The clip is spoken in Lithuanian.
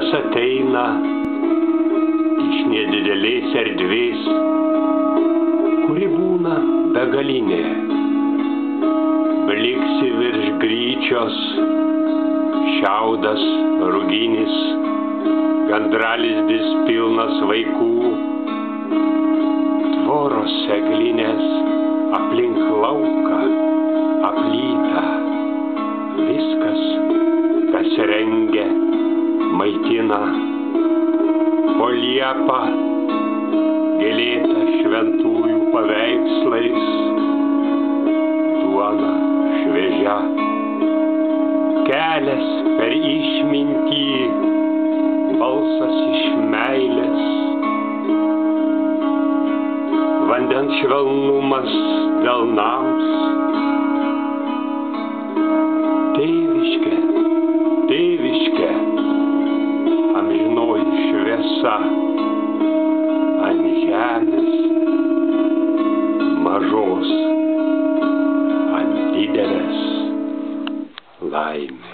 Laikas ateina iš nedidelės erdvės, kuri būna begalinė. Bliksi virš gryčios, šiaudas ruginis, gandralizdis pilnas vaikų, tvoros eglinės aplink lauką aplyta. Viskas, kas rengia, maitina, po liepą gėlėta šventųjų paveikslais, duona šviežia, kelias per išmintį, balsas iš meilės, vandens švelnumas delnams. Tėviške, tėviške, amžinoji šviesa ant žemės mažos, ant didelės laimės.